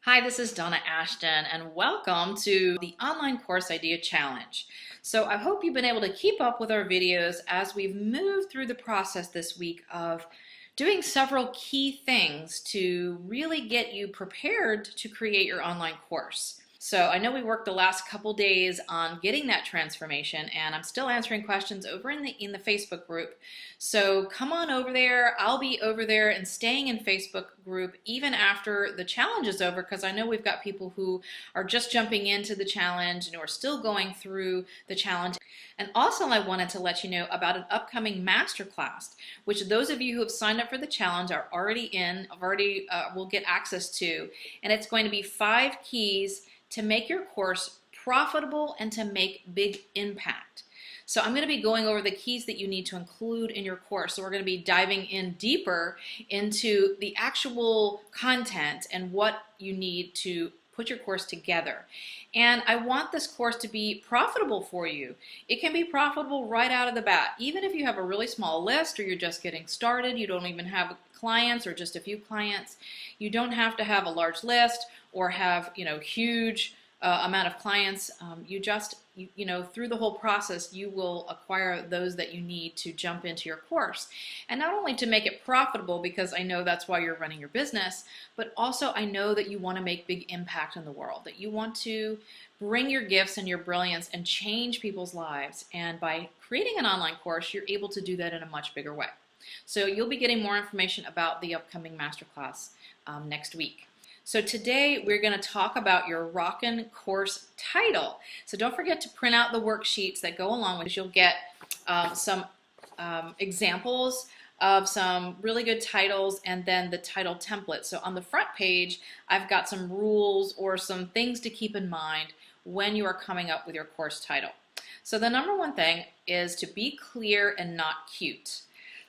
Hi, this is Donna Ashton, and welcome to the Online Course Idea Challenge. So I hope you've been able to keep up with our videos as we've moved through the process this week of doing several key things to really get you prepared to create your online course. So I know we worked the last couple days on getting that transformation, and I'm still answering questions over in the Facebook group. So come on over there. I'll be over there and staying in Facebook group even after the challenge is over, because I know we've got people who are just jumping into the challenge and who are still going through the challenge. And also I wanted to let you know about an upcoming masterclass, which those of you who have signed up for the challenge are already will get access to. And it's going to be 5 keys to make your course profitable and to make big impact. So I'm going to be going over the keys that you need to include in your course. So we're going to be diving in deeper into the actual content and what you need to put your course together. And I want this course to be profitable for you. It can be profitable right out of the bat. Even if you have a really small list or you're just getting started, you don't even have clients or just a few clients, you don't have to have a large list or have huge amount of clients. Through the whole process, you will acquire those that you need to jump into your course. And not only to make it profitable, because I know that's why you're running your business, but also I know that you want to make big impact in the world, that you want to bring your gifts and your brilliance and change people's lives. And by creating an online course, you're able to do that in a much bigger way. So you'll be getting more information about the upcoming masterclass next week. So today we're going to talk about your Rockin' Course title. So don't forget to print out the worksheets that go along with it. You'll get some examples of some really good titles and then the title template. So on the front page, I've got some rules or some things to keep in mind when you are coming up with your course title. So the number one thing is to be clear and not cute.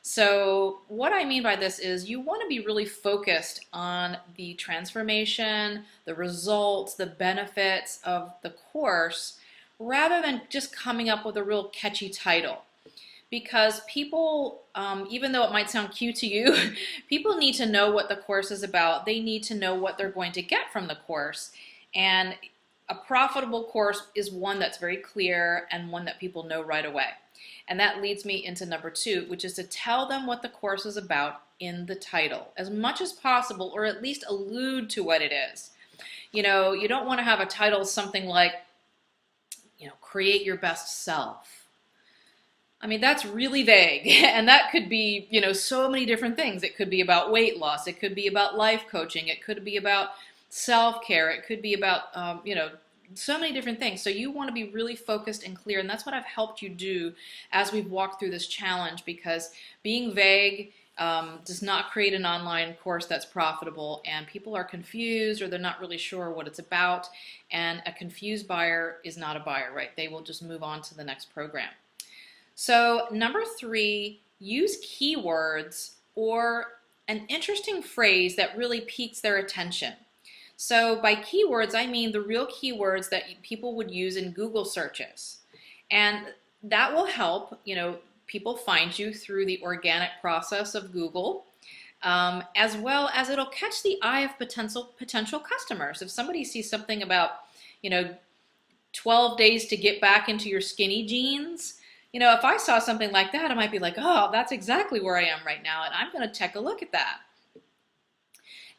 So what I mean by this is you want to be really focused on the transformation, the results, the benefits of the course, rather than just coming up with a real catchy title. Because people, even though it might sound cute to you, people need to know what the course is about. They need to know what they're going to get from the course. And a profitable course is one that's very clear and one that people know right away. And that leads me into number 2, which is to tell them what the course is about in the title as much as possible, or at least allude to what it is. You don't want to have a title something like, create your best self. I mean, that's really vague, and that could be, so many different things. It could be about weight loss. It could be about life coaching. It could be about self-care. It could be about, so many different things. So you want to be really focused and clear, and that's what I've helped you do as we've walked through this challenge, because being vague does not create an online course that's profitable, and people are confused or they're not really sure what it's about, and a confused buyer is not a buyer, right? They will just move on to the next program. So number 3, use keywords or an interesting phrase that really piques their attention. So by keywords, I mean the real keywords that people would use in Google searches. And that will help, people find you through the organic process of Google, as well as it'll catch the eye of potential customers. If somebody sees something about, 12 days to get back into your skinny jeans, if I saw something like that, I might be like, oh, that's exactly where I am right now, and I'm going to take a look at that.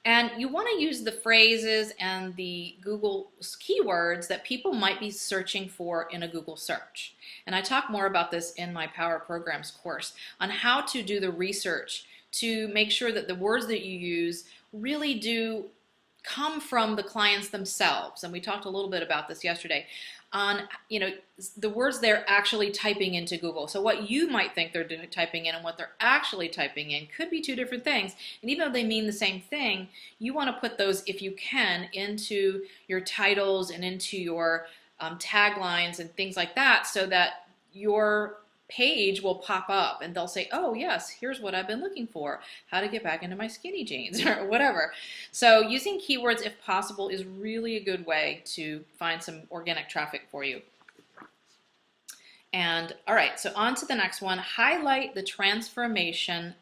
And you want to use the phrases and the Google keywords that people might be searching for in a Google search. And I talk more about this in my Power Programs course on how to do the research to make sure that the words that you use really do come from the clients themselves. And we talked a little bit about this yesterday on, the words they're actually typing into Google. So what you might think they're typing in and what they're actually typing in could be 2 different things. And even though they mean the same thing, you want to put those, if you can, into your titles and into your taglines and things like that, so that your page will pop up and they'll say, oh yes, here's what I've been looking for, how to get back into my skinny jeans or whatever. So using keywords, if possible, is really a good way to find some organic traffic for you. And all right, so on to the next one. Highlight the transformation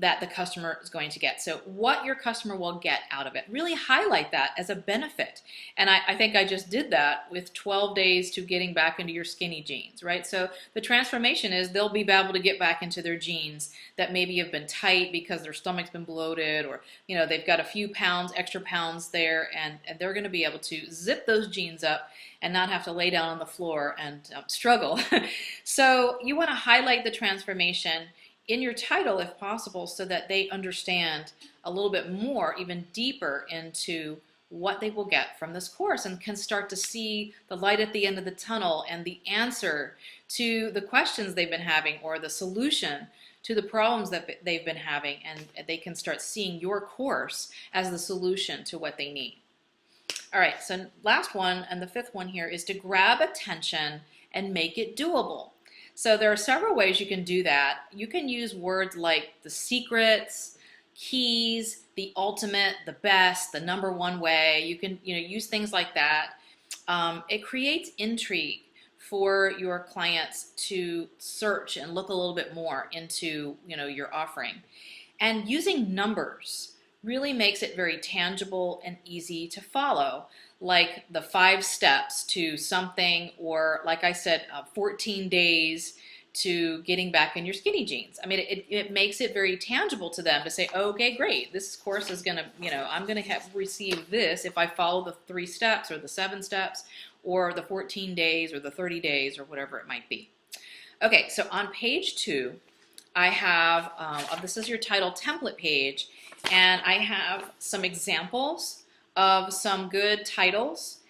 that the customer is going to get. So what your customer will get out of it. Really highlight that as a benefit. And I think I just did that with 12 days to getting back into your skinny jeans, right? So the transformation is they'll be able to get back into their jeans that maybe have been tight because their stomach's been bloated, or they've got a few pounds, extra pounds there, and they're going to be able to zip those jeans up and not have to lay down on the floor and struggle. So you want to highlight the transformation in your title if possible, so that they understand a little bit more, even deeper, into what they will get from this course, and can start to see the light at the end of the tunnel and the answer to the questions they've been having, or the solution to the problems that they've been having, and they can start seeing your course as the solution to what they need. All right, so last one, and the fifth one here, is to grab attention and make it doable. So there are several ways you can do that. You can use words like the secrets, keys, the ultimate, the best, the number one way. You can use things like that. It creates intrigue for your clients to search and look a little bit more into your offering. And using numbers really makes it very tangible and easy to follow, like the 5 steps to something, or like I said, 14 days to getting back in your skinny jeans. I mean, it makes it very tangible to them to say, okay, great, this course is gonna, I'm gonna receive this if I follow the 3 steps, or the 7 steps, or the 14 days, or the 30 days, or whatever it might be. Okay, so on page 2, I have, this is your title template page, and I have some examples of some good titles,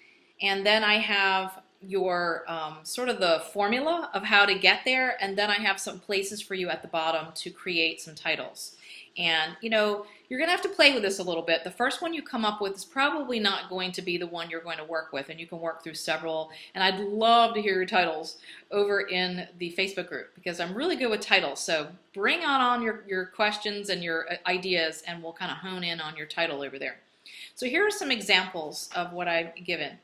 and then I have your sort of the formula of how to get there, and then I have some places for you at the bottom to create some titles. And you're gonna have to play with this a little bit. The first one you come up with is probably not going to be the one you're going to work with, and you can work through several, and I'd love to hear your titles over in the Facebook group, because I'm really good with titles. So bring on your questions and your ideas, and we'll kind of hone in on your title over there. So here are some examples of what I've given.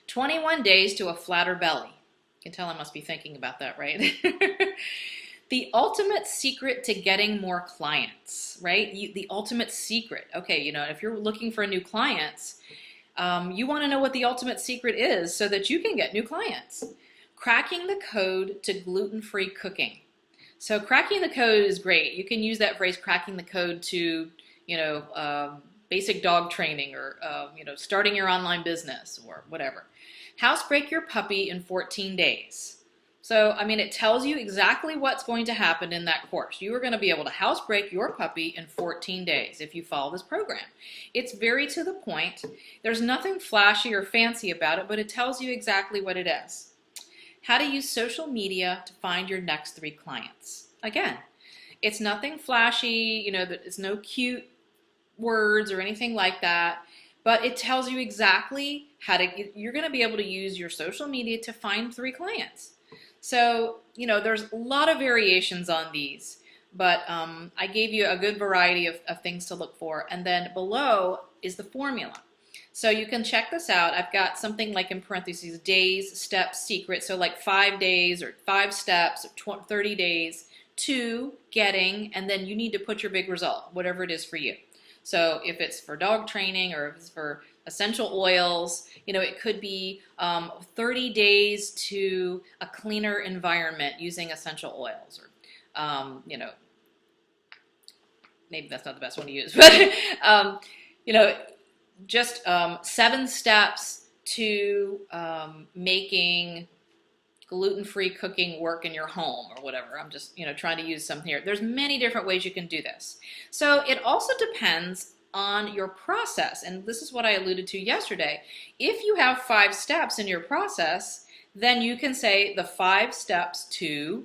21 days to a flatter belly. You can tell I must be thinking about that, right? The ultimate secret to getting more clients, right? The ultimate secret. Okay, if you're looking for new clients, you want to know what the ultimate secret is so that you can get new clients. Cracking the code to gluten-free cooking. So cracking the code is great. You can use that phrase, cracking the code, to, basic dog training, or, starting your online business, or whatever. Housebreak your puppy in 14 days. So, I mean, it tells you exactly what's going to happen in that course. You are going to be able to housebreak your puppy in 14 days if you follow this program. It's very to the point. There's nothing flashy or fancy about it, but it tells you exactly what it is. How to use social media to find your next 3 clients. Again, it's nothing flashy, it's no cute words or anything like that, but it tells you exactly how to, you're going to be able to use your social media to find 3 clients. So, there's a lot of variations on these, but I gave you a good variety of things to look for. And then below is the formula. So you can check this out. I've got something like in parentheses, days, steps, secret. So like 5 days, or 5 steps, 30 days to getting, and then you need to put your big result, whatever it is for you. So if it's for dog training, or if it's for essential oils, it could be 30 days to a cleaner environment using essential oils, or, maybe that's not the best one to use, but, just 7 steps to making gluten-free cooking work in your home, or whatever. I'm just, trying to use something here. There's many different ways you can do this. So it also depends on your process, and this is what I alluded to yesterday. If you have 5 steps in your process, then you can say the 5 steps to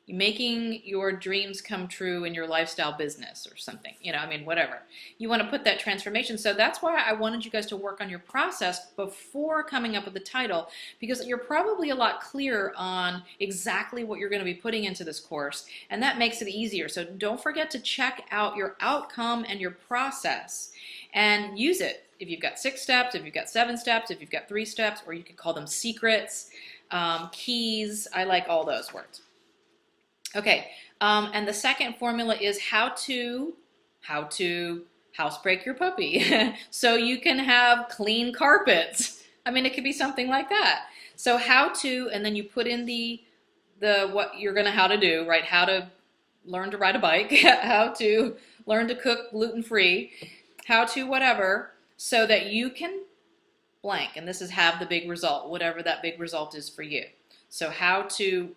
making your dreams come true in your lifestyle business, or something, whatever. You want to put that transformation. So that's why I wanted you guys to work on your process before coming up with the title, because you're probably a lot clearer on exactly what you're going to be putting into this course, and that makes it easier. So don't forget to check out your outcome and your process and use it. If you've got 6 steps, if you've got 7 steps, if you've got 3 steps, or you could call them secrets, keys. I like all those words. Okay, And the second formula is how to housebreak your puppy so you can have clean carpets. I mean, it could be something like that. So how to, and then you put in the what you're gonna how to do, right? How to learn to ride a bike, how to learn to cook gluten-free, how to whatever, so that you can blank, and this is have the big result, whatever that big result is for you. So how to,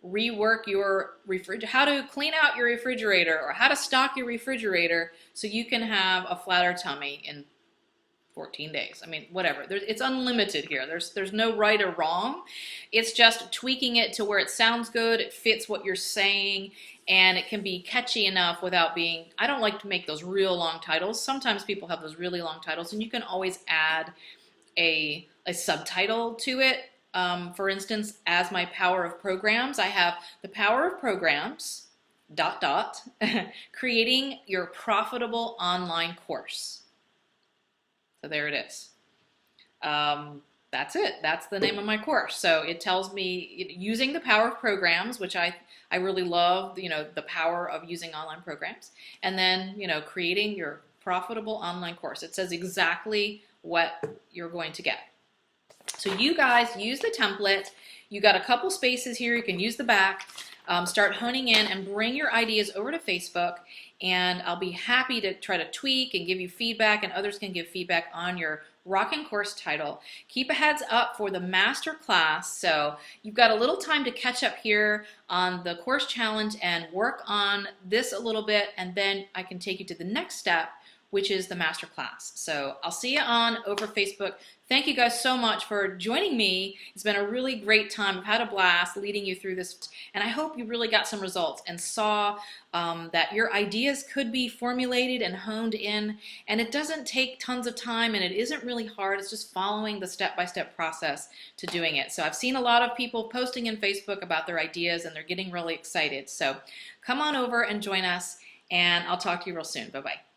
rework your refrigerator, how to clean out your refrigerator, or how to stock your refrigerator so you can have a flatter tummy in 14 days. I mean, whatever. It's unlimited here. There's no right or wrong. It's just tweaking it to where it sounds good, it fits what you're saying, and it can be catchy enough without being, I don't like to make those real long titles. Sometimes people have those really long titles, and you can always add a subtitle to it. For instance, as my power of programs, I have the power of programs, ... creating your profitable online course. So there it is. That's it. That's the name of my course. So it tells me using the power of programs, which I really love, the power of using online programs. And then, creating your profitable online course. It says exactly what you're going to get. So you guys use the template. You got a couple spaces here. You can use the back. Start honing in and bring your ideas over to Facebook, and I'll be happy to try to tweak and give you feedback, and others can give feedback on your rocking course title. Keep a heads up for the master class. So you've got a little time to catch up here on the course challenge and work on this a little bit, and then I can take you to the next step, which is the master class. So I'll see you on over Facebook. Thank you guys so much for joining me. It's been a really great time. I've had a blast leading you through this, and I hope you really got some results and saw that your ideas could be formulated and honed in, and it doesn't take tons of time, and it isn't really hard. It's just following the step-by-step process to doing it. So I've seen a lot of people posting in Facebook about their ideas, and they're getting really excited. So come on over and join us, and I'll talk to you real soon. Bye-bye.